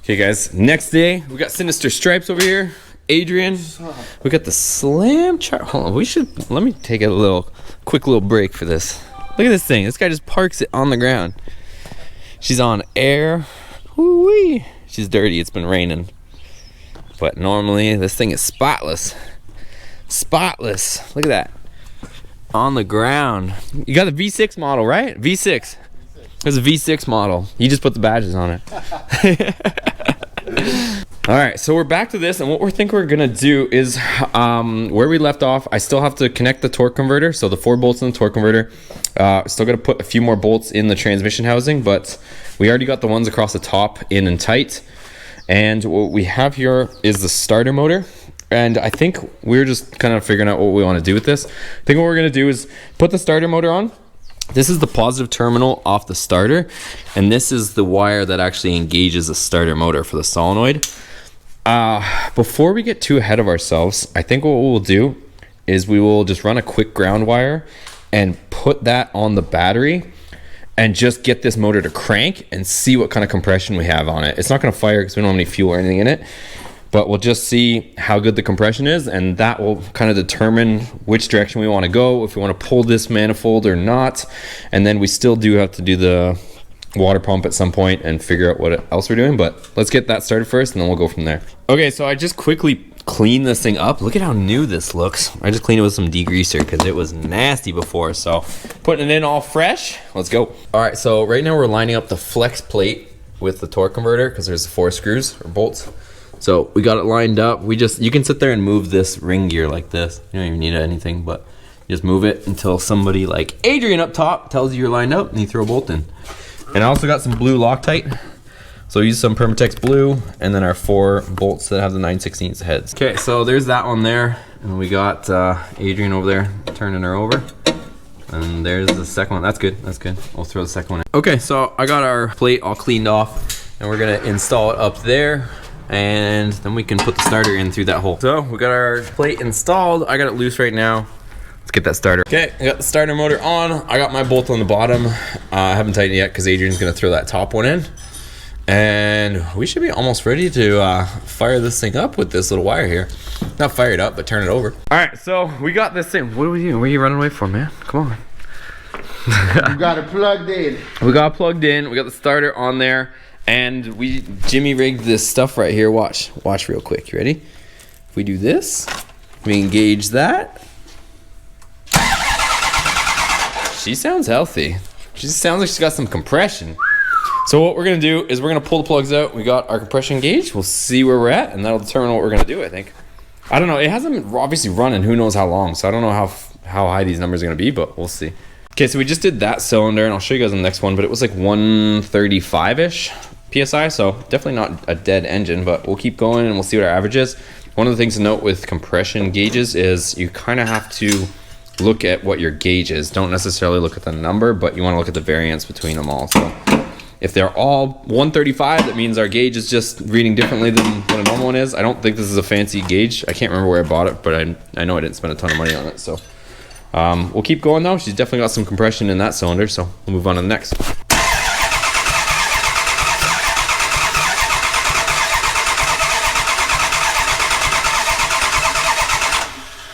Okay guys, next day, we got Sinister Stripes over here. Adrian, we got the Slam Chart. Hold on, let me take a quick little break for this. Look at this thing. This guy just parks it on the ground. She's on air. Woo-wee. She's dirty, it's been raining. But normally, this thing is spotless. Spotless. Look at that. On the ground. You got the V6 model, right? V6. There's a V6 model. You just put the badges on it. All right, so we're back to this, and what we think we're gonna do is where we left off. I still have to connect the torque converter, so the 4 bolts in the torque converter. Still gotta put a few more bolts in the transmission housing, but we already got the ones across the top in and tight. And what we have here is the starter motor. And I think we're just kind of figuring out what we want to do with this. I think what we're gonna do is put the starter motor on. This is the positive terminal off the starter, and this is the wire that actually engages the starter motor for the solenoid. Before we get too ahead of ourselves, I think what we'll do is we will just run a quick ground wire and put that on the battery and just get this motor to crank and see what kind of compression we have on it. It's not going to fire because we don't have any fuel or anything in it, but we'll just see how good the compression is, and that will kind of determine which direction we want to go, if we want to pull this manifold or not. And then we still do have to do the water pump at some point and figure out what else we're doing, but let's get that started first and then we'll go from there. Okay, so I just quickly cleaned this thing up. Look at how new this looks. I just cleaned it with some degreaser because it was nasty before, so putting it in all fresh. Let's go. All right, so right now we're lining up the flex plate with the torque converter because there's 4 screws or bolts. So we got it lined up. You can sit there and move this ring gear like this. You don't even need anything, but you just move it until somebody like Adrian up top tells you you're lined up and you throw a bolt in. And I also got some blue Loctite. So use some Permatex blue and then our 4 bolts that have the 9/16 heads. Okay, so there's that one there. And we got Adrian over there turning her over. And there's the second one. That's good, that's good. We'll throw the second one in. Okay, so I got our plate all cleaned off and we're gonna install it up there. And then we can put the starter in through that hole. So we got our plate installed. I got it loose right now. Let's get that starter. Okay, I got the starter motor on. I got my bolt on the bottom. I haven't tightened it yet because Adrian's gonna throw that top one in. And we should be almost ready to fire this thing up with this little wire here. Not fire it up, but turn it over. All right, so we got this thing. What are we doing? Where are you running away for, man? Come on. You got it plugged in. We got it plugged in. We got the starter on there. And we Jimmy rigged this stuff right here. Watch real quick. You ready? If we do this, we engage that. She sounds healthy. She sounds like she's got some compression. So what we're gonna do is we're gonna pull the plugs out. We got our compression gauge. We'll see where we're at, and that'll determine what we're gonna do, I think. I don't know. It hasn't obviously run in who knows how long, so I don't know how high these numbers are gonna be, but we'll see. Okay, so we just did that cylinder, and I'll show you guys on the next one, but it was like 135-ish PSI, so definitely not a dead engine, but we'll keep going and we'll see what our average is. One of the things to note with compression gauges is you kind of have to look at what your gauge is. Don't necessarily look at the number, but you want to look at the variance between them all. So if they're all 135, that means our gauge is just reading differently than what a normal one is. I don't think this is a fancy gauge. I can't remember where I bought it, but I know I didn't spend a ton of money on it. So we'll keep going though. She's definitely got some compression in that cylinder, so we'll move on to the next.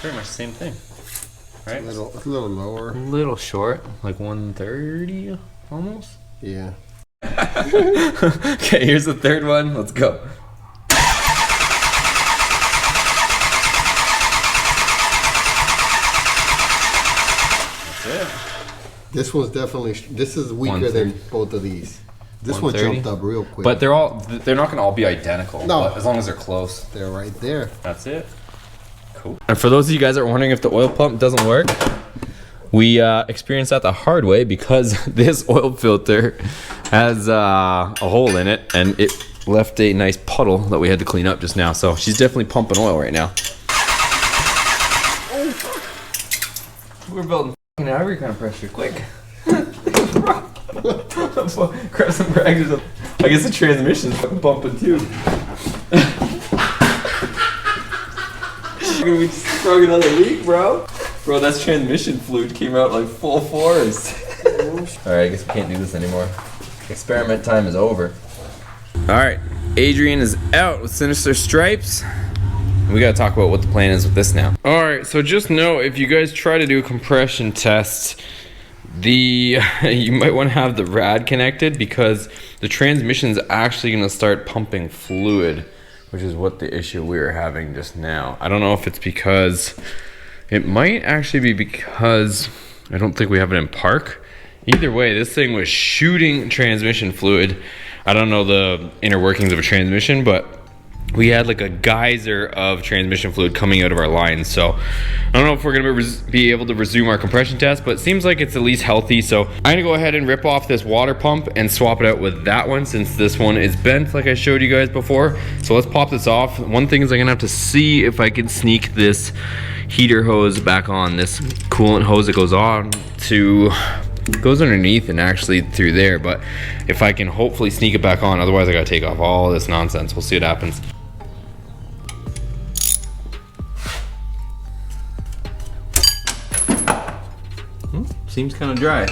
Pretty much the same thing, right? A little lower. A little short, like 130 almost. Yeah. Okay, here's the third one. Let's go. That's it. This one's definitely. This is weaker than both of these. This one jumped up real quick. But they're not gonna all be identical. No. But as long as they're close. They're right there. That's it. Cool. And for those of you guys that are wondering if the oil pump doesn't work, we experienced that the hard way because this oil filter has a hole in it and it left a nice puddle that we had to clean up just now. So she's definitely pumping oil right now. We're building every kind of pressure quick. Grab some brags or something. I guess the transmission's fucking pumping too. We just sprung another leak, bro. Bro, that's transmission fluid came out like full force. Alright, I guess we can't do this anymore. Experiment time is over. Alright, Adrian is out with Sinister Stripes. We gotta talk about what the plan is with this now. All right, so just know if you guys try to do a compression test, you might want to have the rad connected because the transmission's actually gonna start pumping fluid, which is what the issue we were having just now. I don't know if it's because, it might actually be because I don't think we have it in park. Either way, this thing was shooting transmission fluid. I don't know the inner workings of a transmission, but we had like a geyser of transmission fluid coming out of our lines. So I don't know if we're gonna be able to resume our compression test, but it seems like it's at least healthy. So I'm gonna go ahead and rip off this water pump and swap it out with that one, since this one is bent like I showed you guys before. So let's pop this off. One thing is I'm gonna have to see if I can sneak this heater hose back on, this coolant hose that goes on to, goes underneath and actually through there. But if I can hopefully sneak it back on, otherwise I gotta take off all this nonsense. We'll see what happens. Seems kind of dry.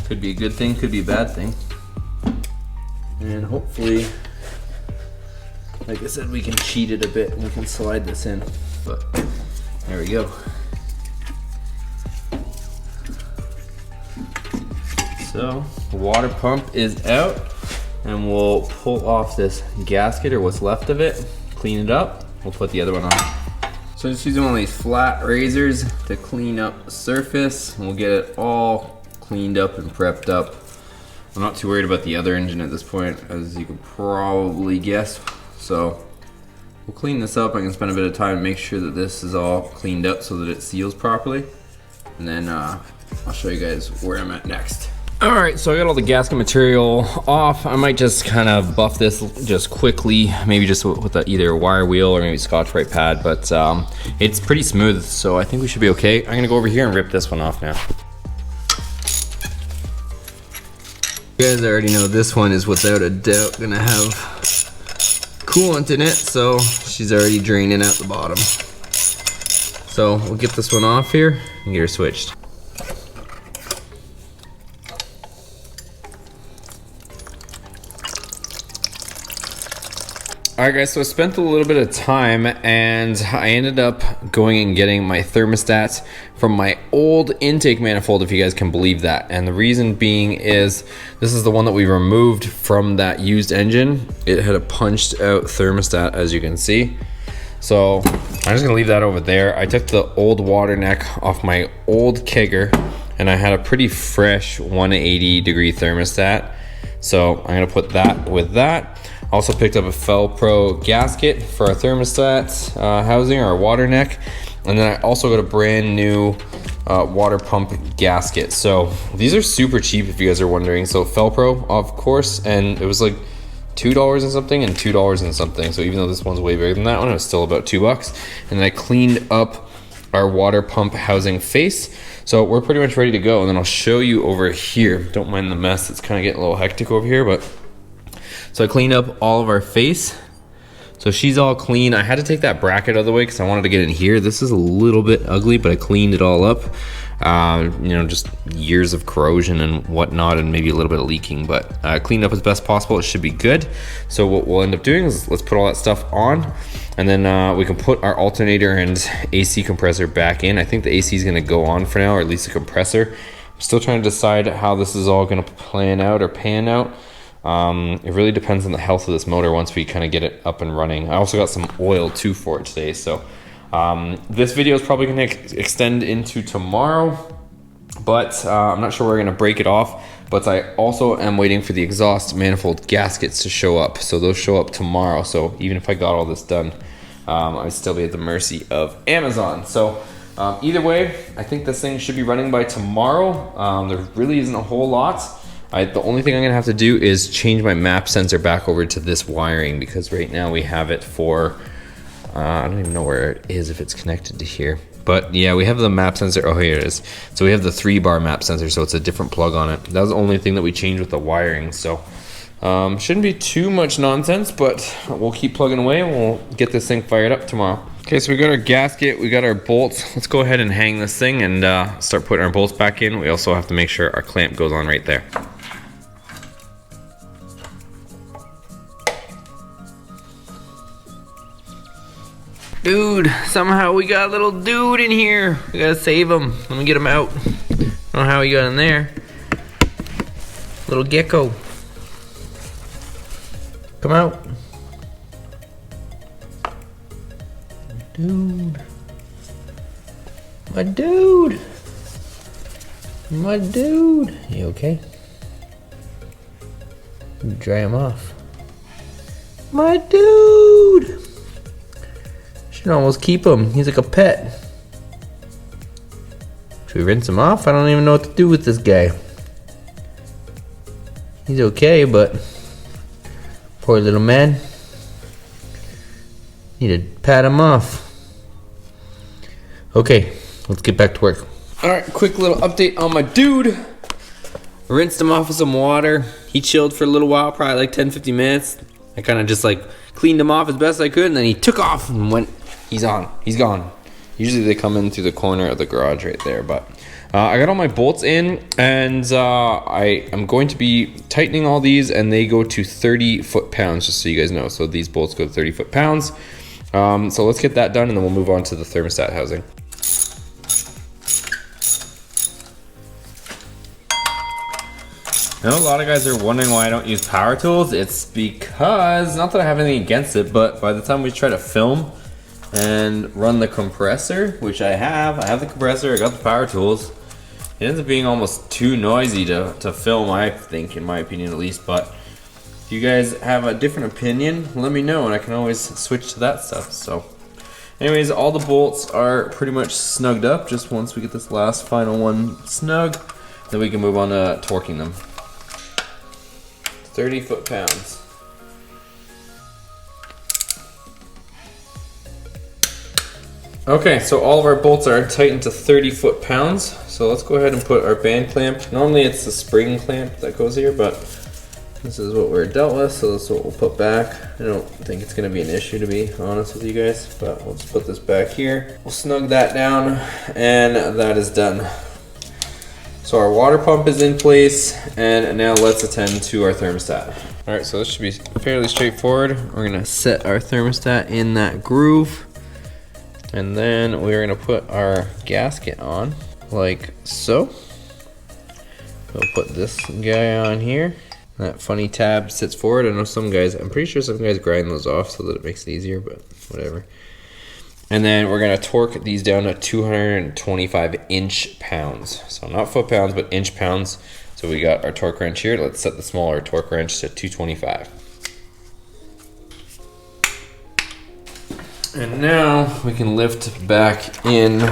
Could be a good thing, could be a bad thing. And hopefully, like I said, we can cheat it a bit and we can slide this in. But there we go. So the water pump is out, and we'll pull off this gasket or what's left of it, clean it up. We'll put the other one on. So just using one of these flat razors to clean up the surface, and we'll get it all cleaned up and prepped up. I'm not too worried about the other engine at this point, as you can probably guess. So we'll clean this up. I can spend a bit of time to make sure that this is all cleaned up so that it seals properly. And then I'll show you guys where I'm at next. All right, so I got all the gasket material off. I might just kind of buff this just quickly, maybe just with either a wire wheel or maybe Scotch-Brite pad, but it's pretty smooth, so I think we should be okay. I'm gonna go over here and rip this one off now. You guys already know this one is without a doubt gonna have coolant in it, so she's already draining out the bottom. So we'll get this one off here and get her switched. Alright guys, so I spent a little bit of time and I ended up going and getting my thermostat from my old intake manifold, if you guys can believe that. And the reason being is this is the one that we removed from that used engine. It had a punched out thermostat, as you can see. So I'm just gonna leave that over there. I took the old water neck off my old kegger and I had a pretty fresh 180 degree thermostat. So I'm gonna put that with that. Also picked up a Felpro gasket for our thermostat housing, or our water neck. And then I also got a brand new water pump gasket. So these are super cheap if you guys are wondering. So Felpro, of course, and it was like $2 and something and $2 and something. So even though this one's way bigger than that one, it was still about $2. And then I cleaned up our water pump housing face. So we're pretty much ready to go. And then I'll show you over here. Don't mind the mess, it's kind of getting a little hectic over here, but so I cleaned up all of our face. So she's all clean. I had to take that bracket out of the way because I wanted to get in here. This is a little bit ugly, but I cleaned it all up. You know, just years of corrosion and whatnot, and maybe a little bit of leaking, but cleaned up as best possible. It should be good. So what we'll end up doing is let's put all that stuff on, and then we can put our alternator and AC compressor back in. I think the AC is going to go on for now, or at least the compressor. I'm still trying to decide how this is all going to pan out. It really depends on the health of this motor once we kind of get it up and running. I also got some oil too for it today, so this video is probably going to extend into tomorrow, but I'm not sure we're going to break it off. But I also am waiting for the exhaust manifold gaskets to show up, so those show up tomorrow. So even if I got all this done, I'd still be at the mercy of Amazon. So either way, I think this thing should be running by tomorrow. There really isn't a whole lot. The only thing I'm gonna have to do is change my map sensor back over to this wiring, because right now we have it for, I don't even know where it is, if it's connected to here. But yeah, we have the map sensor, oh here it is. So we have the 3-bar map sensor, so it's a different plug on it. That was the only thing that we changed with the wiring, so shouldn't be too much nonsense, but we'll keep plugging away and we'll get this thing fired up tomorrow. Okay, so we got our gasket, we got our bolts. Let's go ahead and hang this thing and start putting our bolts back in. We also have to make sure our clamp goes on right there. Dude, somehow we got a little dude in here. We gotta save him. Let me get him out. I don't know how he got in there. Little gecko. Come out. Dude. My dude. My dude. You okay? Dry him off. My dude. Should almost keep him. He's like a pet. Should we rinse him off? I don't even know what to do with this guy. He's okay, but poor little man. Need to pat him off. Okay, let's get back to work. Alright, quick little update on my dude. Rinsed him off with some water. He chilled for a little while, probably like 10-15 minutes. I kind of just like cleaned him off as best I could, and then he took off and went. He's gone. Usually they come in through the corner of the garage right there, but I got all my bolts in, and I am going to be tightening all these, and they go to 30 foot-pounds, just so you guys know. So these bolts go to 30 foot-pounds. So let's get that done, and then we'll move on to the thermostat housing. I know a lot of guys are wondering why I don't use power tools. It's because, not that I have anything against it, but by the time we try to film and run the compressor, which I have the compressor, I got the power tools. It ends up being almost too noisy to film, I think, in my opinion at least. But if you guys have a different opinion, let me know, and I can always switch to that stuff. So anyways, all the bolts are pretty much snugged up. Just once we get this last final one snug, then we can move on to torquing them. 30 foot-pounds. Okay, so all of our bolts are tightened to 30 foot-pounds. So let's go ahead and put our band clamp. Normally it's the spring clamp that goes here, but this is what we're dealt with, so this is what we'll put back. I don't think it's gonna be an issue, to be honest with you guys, but we'll just put this back here. We'll snug that down, and that is done. So our water pump is in place, and now let's attend to our thermostat. All right, so this should be fairly straightforward. We're gonna set our thermostat in that groove, and then we're gonna put our gasket on, like so. We'll put this guy on here. That funny tab sits forward. I know some guys, I'm pretty sure some guys grind those off so that it makes it easier, but whatever. And then we're gonna torque these down to 225 inch-pounds. So not foot-pounds, but inch-pounds. So we got our torque wrench here. Let's set the smaller torque wrench to 225. And now we can lift back in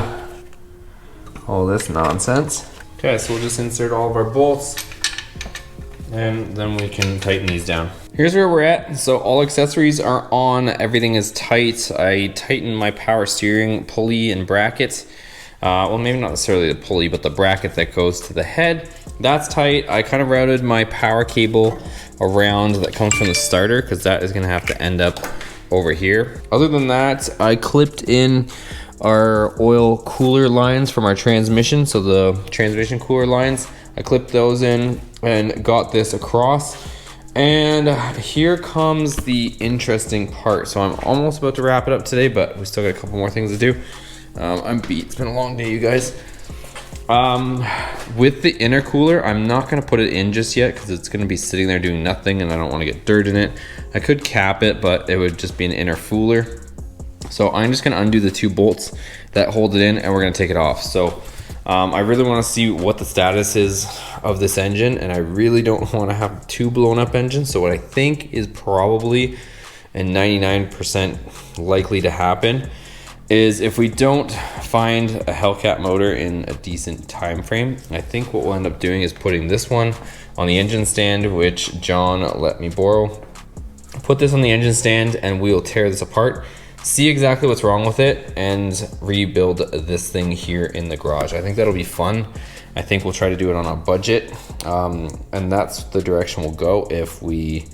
all this nonsense. Okay, so we'll just insert all of our bolts, and then we can tighten these down. Here's where we're at. So all accessories are on, everything is tight. I tightened my power steering pulley and bracket. Well, maybe not necessarily the pulley, but the bracket that goes to the head. That's tight. I kind of routed my power cable around that comes from the starter, because that is gonna have to end up over here. Other than that, I clipped in our oil cooler lines from our transmission. So the transmission cooler lines, I clipped those in and got this across. And here comes the interesting part. So I'm almost about to wrap it up today, but we still got a couple more things to do. I'm beat. It's been a long day, you guys. With the intercooler, I'm not gonna put it in just yet because it's gonna be sitting there doing nothing, and I don't want to get dirt in it. I could cap it, but it would just be an intercooler. So I'm just gonna undo the two bolts that hold it in, and we're gonna take it off. So I really want to see what the status is of this engine, and I really don't want to have two blown up engines. So what I think is probably a 99% likely to happen is, if we don't find a Hellcat motor in a decent time frame, I think what we'll end up doing is putting this one on the engine stand, which John let me borrow. Put this on the engine stand, and we'll tear this apart, see exactly what's wrong with it, and rebuild this thing here in the garage. I think that'll be fun. I think we'll try to do it on a budget, and that's the direction we'll go if we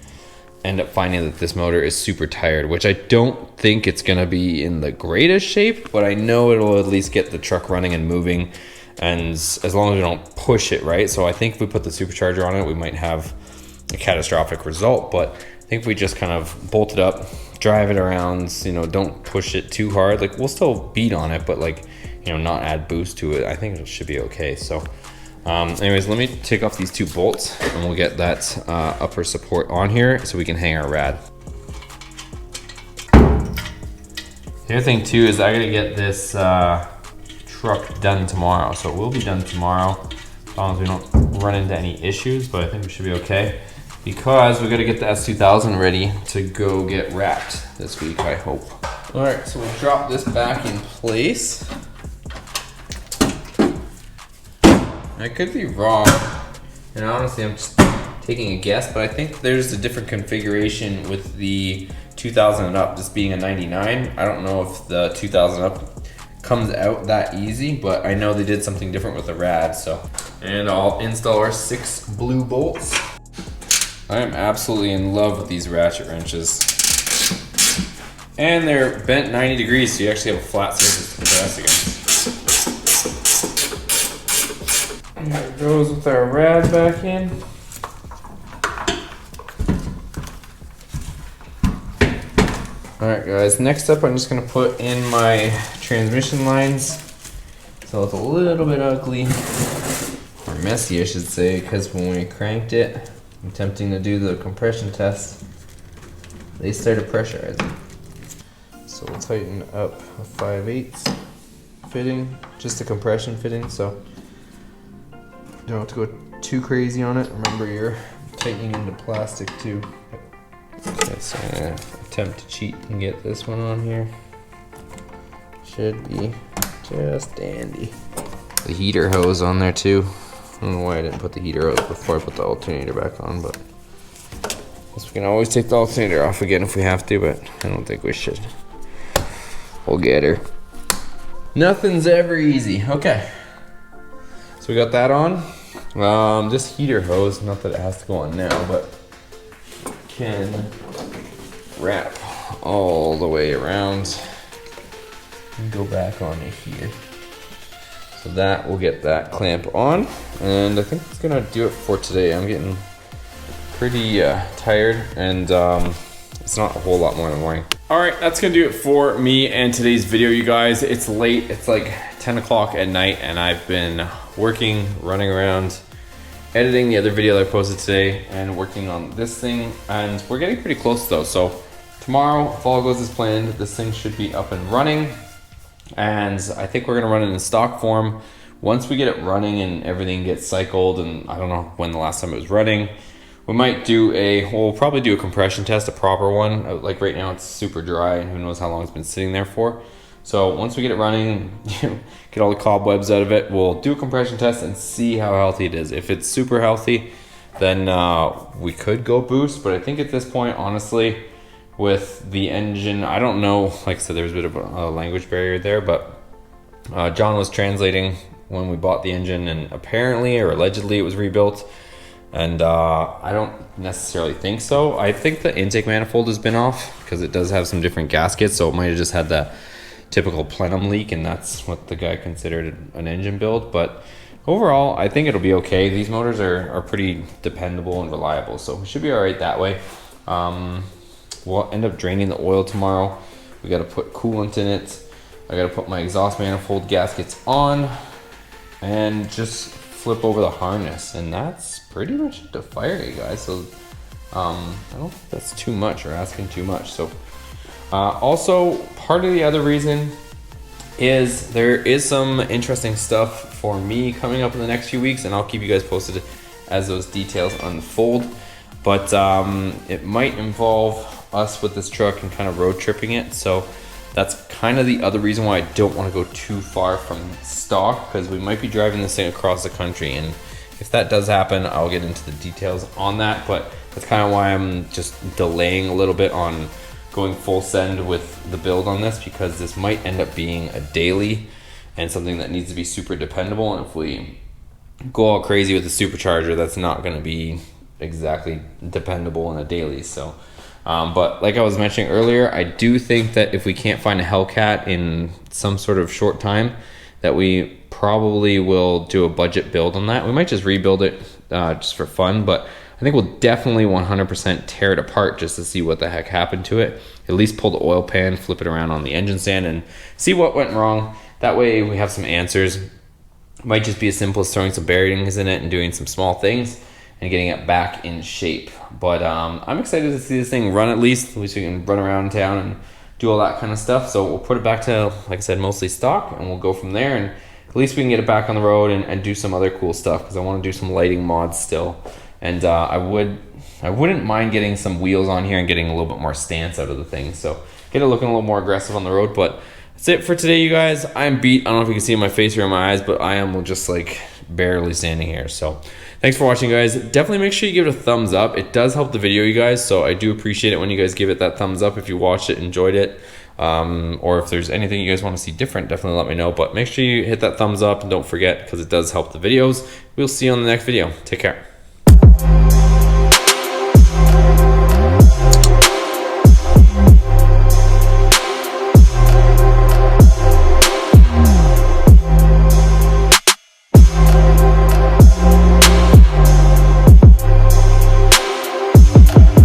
end up finding that this motor is super tired, which I don't think it's gonna be in the greatest shape, but I know it'll at least get the truck running and moving, and as long as we don't push it, right? So I think if we put the supercharger on it, we might have a catastrophic result, but I think if we just kind of bolt it up, drive it around, you know, don't push it too hard. Like, we'll still beat on it, but like, you know, not add boost to it. I think it should be okay. So anyways, let me take off these 2 bolts and we'll get that upper support on here so we can hang our rad. The other thing too is I gotta get this truck done tomorrow. So it will be done tomorrow as long as we don't run into any issues, but I think we should be okay because we gotta get the S2000 ready to go get wrapped this week, I hope. All right, so we'll drop this back in place. I could be wrong, and honestly I'm just taking a guess, but I think there's a different configuration with the 2000 and up, just being a 99. I don't know if the 2000 up comes out that easy, but I know they did something different with the rad, so. And I'll install our 6 blue bolts. I am absolutely in love with these ratchet wrenches. And they're bent 90 degrees, so you actually have a flat surface to press against. And there it goes with our rad back in. Alright guys, next up I'm just going to put in my transmission lines. So it's a little bit ugly, or messy I should say, because when we cranked it, I'm attempting to do the compression test, they started pressurizing. So we'll tighten up a 5/8 fitting, just a compression fitting, so you don't have to go too crazy on it. Remember, you're tightening into plastic too. Okay, so I'm gonna attempt to cheat and get this one on here. Should be just dandy. The heater hose on there too. I don't know why I didn't put the heater hose before I put the alternator back on, but I guess we can always take the alternator off again if we have to, but I don't think we should. We'll get her. Nothing's ever easy. Okay. So we got that on. This heater hose, not that it has to go on now, but can wrap all the way around and go back on here. So that will get that clamp on, and I think it's gonna do it for today. I'm getting pretty tired, and it's not a whole lot more in the morning. All right, that's gonna do it for me and today's video, you guys. It's late, it's like 10 o'clock at night, and I've been working, running around, editing the other video that I posted today, and working on this thing, and we're getting pretty close though. So tomorrow, if all goes as planned, this thing should be up and running, and I think we're gonna run it in stock form. Once we get it running and everything gets cycled, and I don't know when the last time it was running, we might do we'll probably do a compression test, a proper one. Like right now it's super dry and who knows how long it's been sitting there for. So once we get it running, get all the cobwebs out of it, we'll do a compression test and see how healthy it is. If it's super healthy, then we could go boost, but I think at this point, honestly, with the engine, I don't know, like I said, there's a bit of a language barrier there, but John was translating when we bought the engine, and apparently or allegedly it was rebuilt, and I don't necessarily think so. I think the intake manifold has been off because it does have some different gaskets, so it might have just had that typical plenum leak, and that's what the guy considered an engine build. But overall, I think it'll be okay. These motors are pretty dependable and reliable, so we should be all right that way. We'll end up draining the oil tomorrow. We got to put coolant in it. I got to put my exhaust manifold gaskets on and just flip over the harness, and that's pretty much it to fire, you guys. So I don't think that's too much or asking too much. So also, part of the other reason is there is some interesting stuff for me coming up in the next few weeks, and I'll keep you guys posted as those details unfold. But it might involve us with this truck and kind of road tripping it. So that's kind of the other reason why I don't want to go too far from stock, because we might be driving this thing across the country, and if that does happen, I'll get into the details on that. But that's kind of why I'm just delaying a little bit on going full send with the build on this, because this might end up being a daily and something that needs to be super dependable, and if we go all crazy with the supercharger, that's not going to be exactly dependable in a daily. So but like I was mentioning earlier, I do think that if we can't find a Hellcat in some sort of short time, that we probably will do a budget build on that. We might just rebuild it just for fun, but I think we'll definitely 100% tear it apart just to see what the heck happened to it. at least pull the oil pan, flip it around on the engine stand, and see what went wrong. That way we have some answers. It might just be as simple as throwing some bearings in it and doing some small things and getting it back in shape. But I'm excited to see this thing run at least we can run around town and do all that kind of stuff. So we'll put it back to, like I said, mostly stock, and we'll go from there, and at least we can get it back on the road and do some other cool stuff, because I want to do some lighting mods still. And I wouldn't mind getting some wheels on here and getting a little bit more stance out of the thing, so get it looking a little more aggressive on the road. But that's it for today, you guys. I'm beat. I don't know if you can see my face or my eyes, but I am just like barely standing here. So thanks for watching, guys. Definitely make sure you give it a thumbs up. It does help the video, you guys, so I do appreciate it when you guys give it that thumbs up if you watched it, enjoyed it, or if there's anything you guys want to see different, definitely let me know. But make sure you hit that thumbs up, and don't forget, because it does help the videos. We'll see you on the next video. Take care.